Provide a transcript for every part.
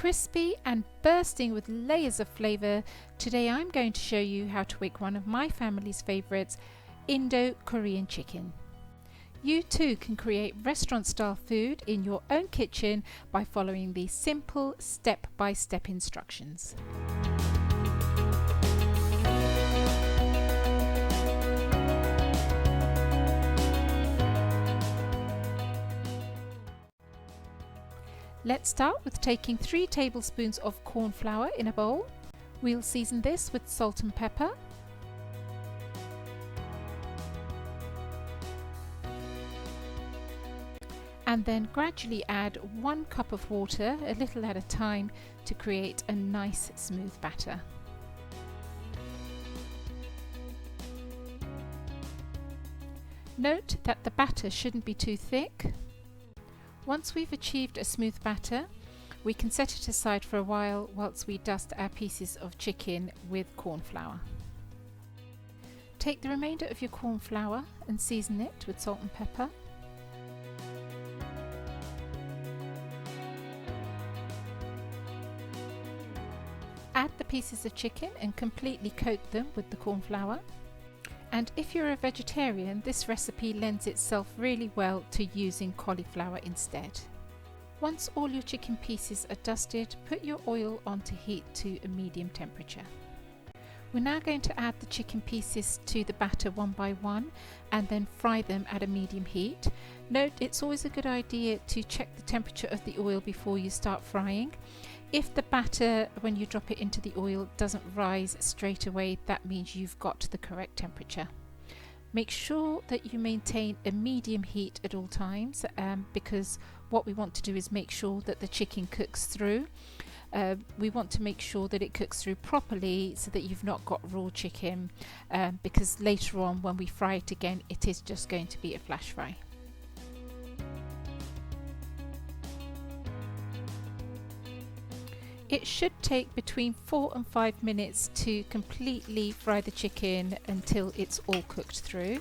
Crispy and bursting with layers of flavour, today I'm going to show you how to make one of my family's favourites, Indo Korean chicken. You too can create restaurant-style food in your own kitchen by following these simple step-by-step instructions. Let's start with taking 3 tablespoons of corn flour in a bowl. We'll season this with salt and pepper. And then gradually add 1 cup of water, a little at a time, to create a nice smooth batter. Note that the batter shouldn't be too thick. Once we've achieved a smooth batter, we can set it aside for a while whilst we dust our pieces of chicken with corn flour. Take the remainder of your corn flour and season it with salt and pepper. Add the pieces of chicken and completely coat them with the corn flour. And if you're a vegetarian, this recipe lends itself really well to using cauliflower instead. Once all your chicken pieces are dusted, put your oil on to heat to a medium temperature. We're now going to add the chicken pieces to the batter one by one and then fry them at a medium heat. Note, it's always a good idea to check the temperature of the oil before you start frying. If the batter, when you drop it into the oil, doesn't rise straight away, that means you've got the correct temperature. Make sure that you maintain a medium heat at all times because what we want to do is make sure that the chicken cooks through. We want to make sure that it cooks through properly so that you've not got raw chicken because later on when we fry it again, it is just going to be a flash fry. It should take between 4 and 5 minutes to completely fry the chicken until it's all cooked through.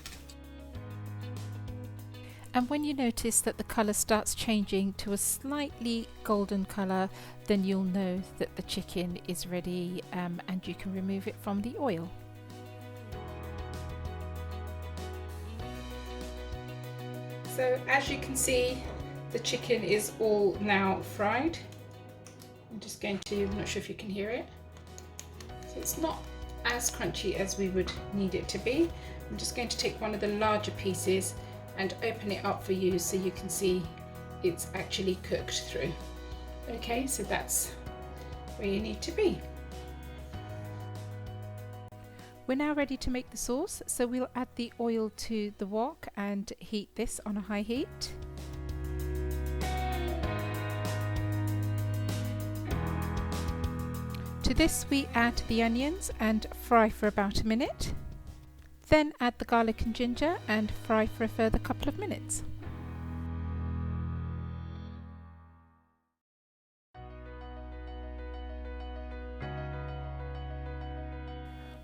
And when you notice that the colour starts changing to a slightly golden colour, then you'll know that the chicken is ready and you can remove it from the oil. So as you can see, the chicken is all now fried. I'm just going to, I'm not sure if you can hear it. So it's not as crunchy as we would need it to be. I'm just going to take one of the larger pieces and open it up for you so you can see it's actually cooked through. Okay, so that's where you need to be. We're now ready to make the sauce, so we'll add the oil to the wok and heat this on a high heat. To this we add the onions and fry for about a minute. Then add the garlic and ginger and fry for a further couple of minutes.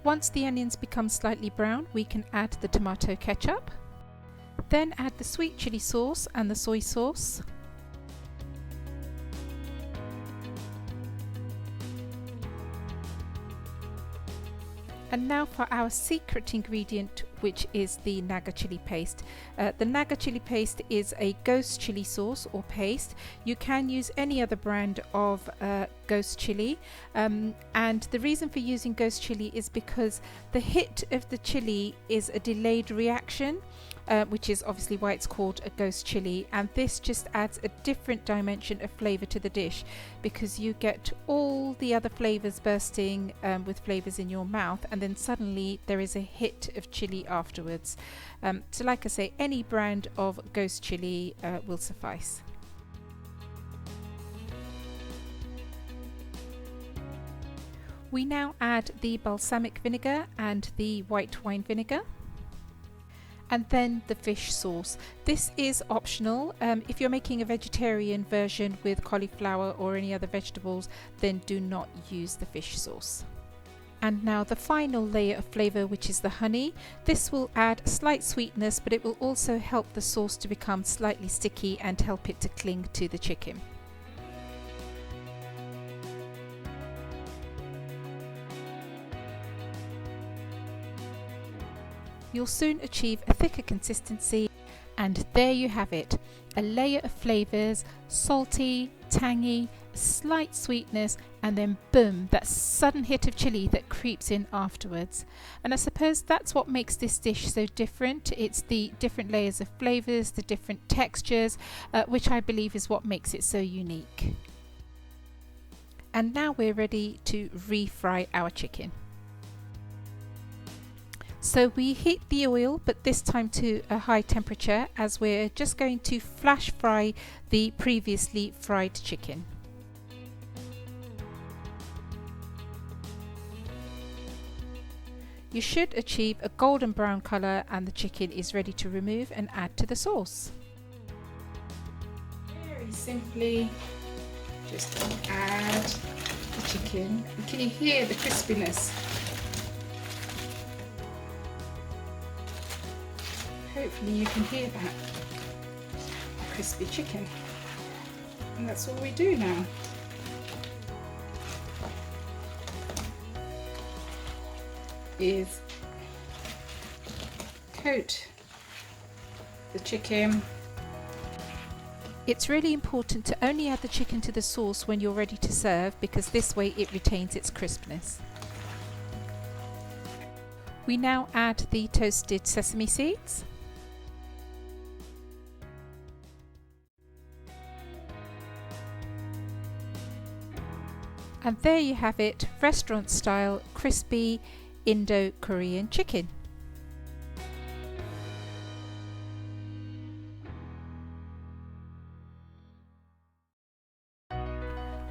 Once the onions become slightly brown, we can add the tomato ketchup. Then add the sweet chili sauce and the soy sauce. And now for our secret ingredient, which is the naga chili paste. The naga chili paste is a ghost chili sauce or paste. You can use any other brand of ghost chili. And the reason for using ghost chili is because the hit of the chili is a delayed reaction, which is obviously why it's called a ghost chili. And this just adds a different dimension of flavour to the dish because you get all the other flavours bursting with flavours in your mouth, and then suddenly there is a hit of chili afterwards. So like I say, any brand of ghost chili will suffice. We now add the balsamic vinegar and the white wine vinegar. And then the fish sauce. This is optional. If you're making a vegetarian version with cauliflower or any other vegetables, then do not use the fish sauce. And now the final layer of flavour, which is the honey. This will add slight sweetness, but it will also help the sauce to become slightly sticky and help it to cling to the chicken. you'll soon achieve a thicker consistency, and there you have it, a layer of flavours, salty, tangy, slight sweetness, and then boom, that sudden hit of chili that creeps in afterwards. And I suppose that's what makes this dish so different. It's the different layers of flavours, the different textures, which I believe is what makes it so unique. And now we're ready to refry our chicken. So we heat the oil, but this time to a high temperature, as we're just going to flash fry the previously fried chicken. You should achieve a golden brown colour and the chicken is ready to remove and add to the sauce. Very simply, just add the chicken. And can you hear the crispiness? Hopefully you can hear that crispy chicken. And that's all we do now. Is coat the chicken. It's really important to only add the chicken to the sauce when you're ready to serve, because this way it retains its crispness. We now add the toasted sesame seeds. And there you have it, restaurant style crispy Indo-Korean chicken.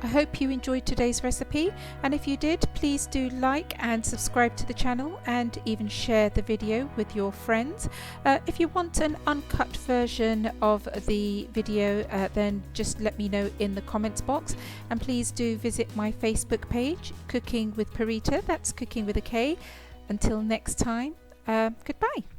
I hope you enjoyed today's recipe, and if you did, please do like and subscribe to the channel and even share the video with your friends. If you want an uncut version of the video, then just let me know in the comments box, and please do visit my Facebook page, Cooking with Parita, that's cooking with a K. Until next time, goodbye.